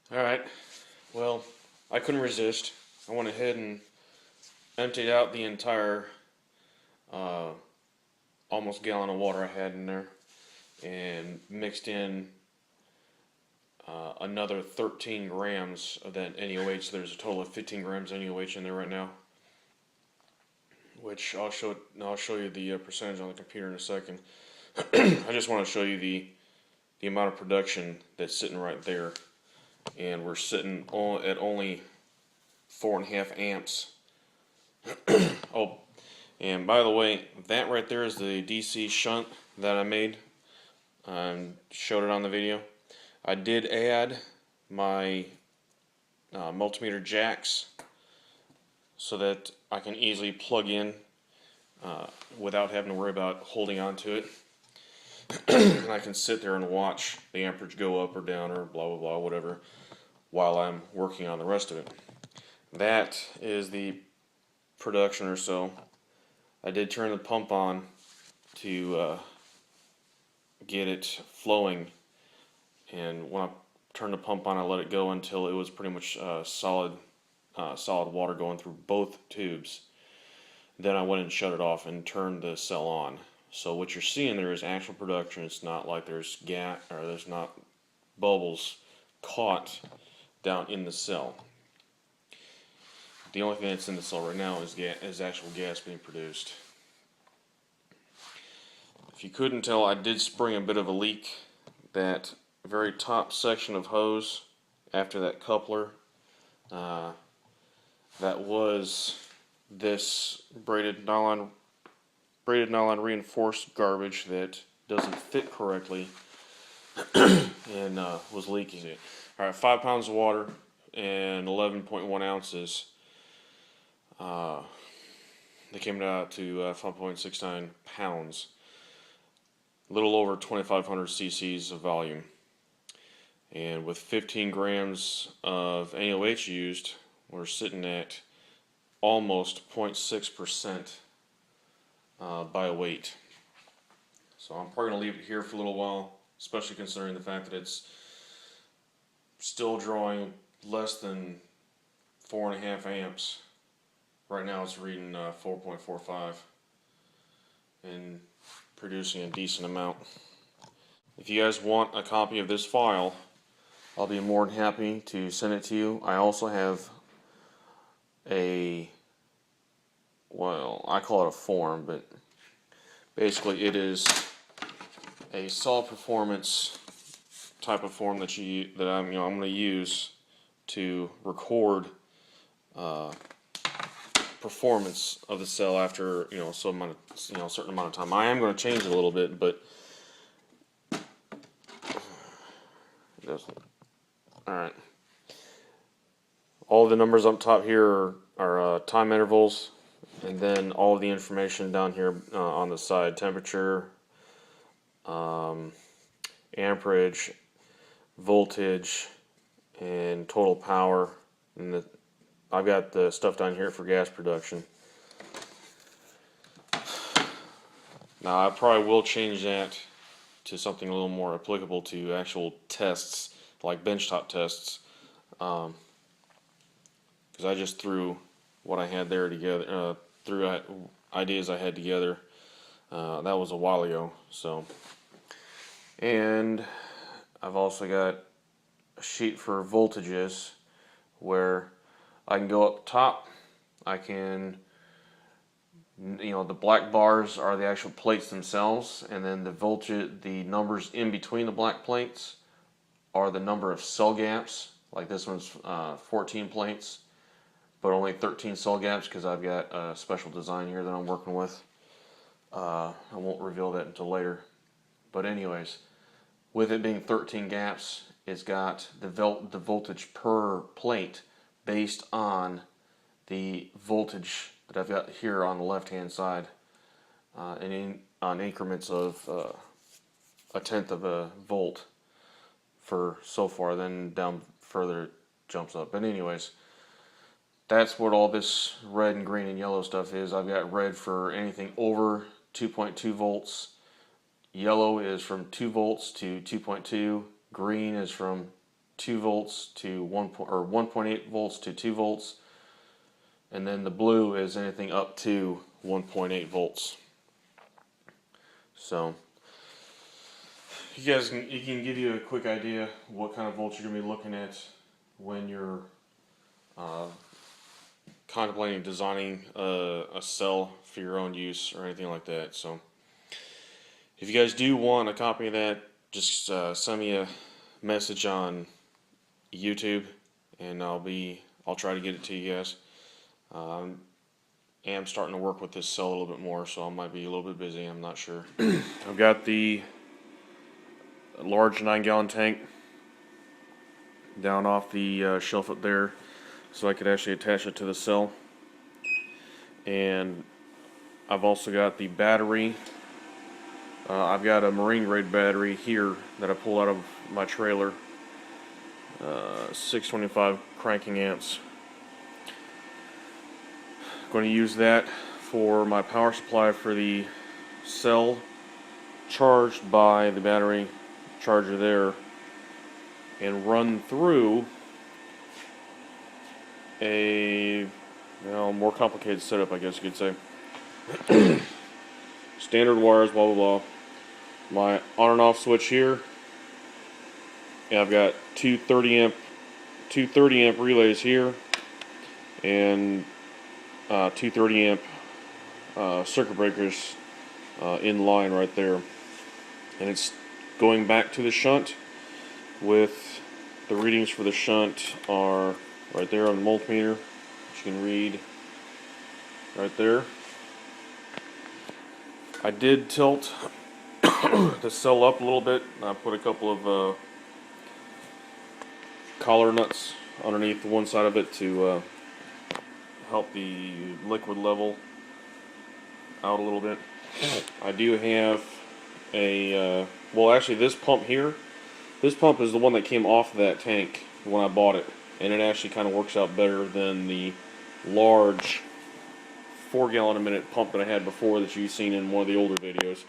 Alright, well, I couldn't resist. I went ahead and emptied out the entire uh, almost gallon of water I had in there and mixed in another 13 grams of that NaOH. So there's a total of 15 grams of NaOH in there right now, which I'll show you the percentage on the computer in a second. I just want to show you the amount of production that's sitting right there, and we're sitting at only 4.5 amps. Oh, and by the way, that right there is the DC shunt that I made. Showed it on the video. I did add my multimeter jacks so that I can easily plug in without having to worry about holding on to it. And I can sit there and watch the amperage go up or down or blah blah blah, whatever, while I'm working on the rest of it. That is the production or so. I did turn the pump on to get it flowing, and when I turned the pump on, I let it go until it was pretty much solid water going through both tubes. Then I went and shut it off and turned the cell on. So what you're seeing there is actual production. It's not like there's gas or there's not bubbles caught down in the cell. The only thing that's in the cell right now is actual gas being produced. If you couldn't tell, I did spring a bit of a leak. That very top section of hose after that coupler, that was this braided nylon reinforced garbage that doesn't fit correctly and was leaking it. Alright, 5 pounds of water and 11.1 ounces. They came out to 5.69 pounds. A little over 2,500 cc's of volume. And with 15 grams of NaOH used, we're sitting at almost 0.6% by weight. So I'm probably going to leave it here for a little while, especially considering the fact that it's still drawing less than 4.5 amps. Right now it's reading 4.45 and producing a decent amount. If you guys want a copy of this file, I'll be more than happy to send it to you. I also have well, I call it a form, but basically it is a solid performance type of form that I'm going to use to record performance of the cell after a certain amount of time. I am going to change it a little bit, but alright. All the numbers up top here are time intervals, and then all of the information down here on the side: temperature, amperage, voltage, and total power. And I've got the stuff down here for gas production. Now I probably will change that to something a little more applicable to actual tests, like benchtop tests, because I just threw what I had there together, threw ideas I had together. That was a while ago. So, and I've also got a sheet for voltages where I can go up top. I can, the black bars are the actual plates themselves, and then the numbers in between the black plates are the number of cell gaps. Like this one's 14 plates, but only 13 cell gaps because I've got a special design here that I'm working with. I won't reveal that until later. But anyways, with it being 13 gaps, it's got the voltage per plate based on the voltage that I've got here on the left hand side, and on increments of 1/10 of a volt for so far. Then down further it jumps up. But anyways, that's what all this red and green and yellow stuff is. I've got red for anything over 2.2 volts. Yellow is from 2 volts to 2.2. Green is from 2 volts to 1.8 volts to 2 volts, and then the blue is anything up to 1.8 volts. So it can give you a quick idea what kind of volts you're going to be looking at when you're contemplating designing a cell for your own use or anything like that. So if you guys do want a copy of that, just send me a message on YouTube, and I'll try to get it to you guys. Am starting to work with this cell a little bit more, so I might be a little bit busy. I'm not sure. I've got the large 9-gallon tank down off the shelf up there, so I could actually attach it to the cell. And I've also got the battery. I've got a marine grade battery here that I pull out of my trailer. 625 cranking amps. Going to use that for my power supply for the cell, charged by the battery charger there, and run through a more complicated setup, I guess you could say. Standard wires, blah blah blah. My on and off switch here. And I've got two 30 amp relays here, and 230 amp circuit breakers in line right there, and it's going back to the shunt. With the readings for the shunt are right there on the multimeter, which you can read right there. I did tilt the cell up a little bit. I put a couple of collar nuts underneath one side of it to help the liquid level out a little bit. I do have a well, actually this pump here, this pump is the one that came off of that tank when I bought it, and it actually kind of works out better than the large 4-gallon a minute pump that I had before that you've seen in one of the older videos.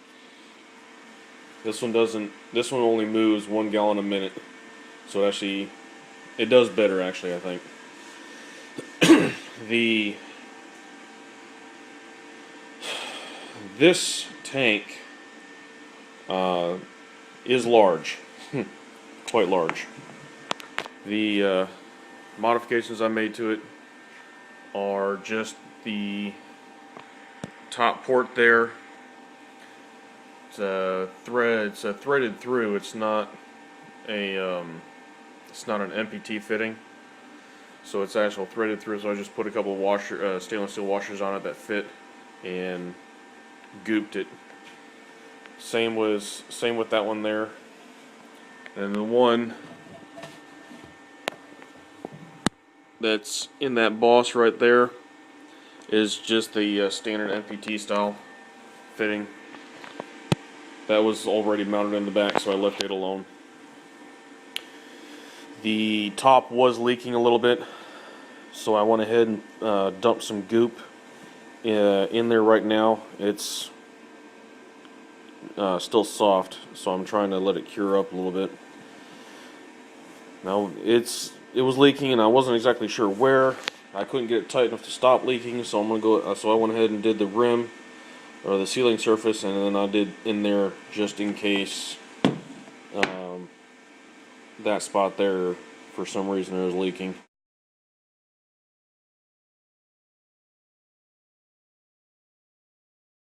This one doesn't, this one only moves 1 gallon a minute, so it does better actually, I think. This tank is large, quite large. The modifications I made to it are just the top port there. It's threaded through. It's not an MPT fitting, so it's actual threaded through. So I just put a couple of stainless steel washers on it that fit, and gooped it. Same with that one there, and the one that's in that boss right there is just the standard MPT style fitting. That was already mounted in the back, so I left it alone. The top was leaking a little bit, so I went ahead and dumped some goop in there right now. It's still soft, so I'm trying to let it cure up a little bit. Now it was leaking, and I wasn't exactly sure where. I couldn't get it tight enough to stop leaking, so so I went ahead and did the rim or the sealing surface, and then I did in there just in case that spot there for some reason it was leaking.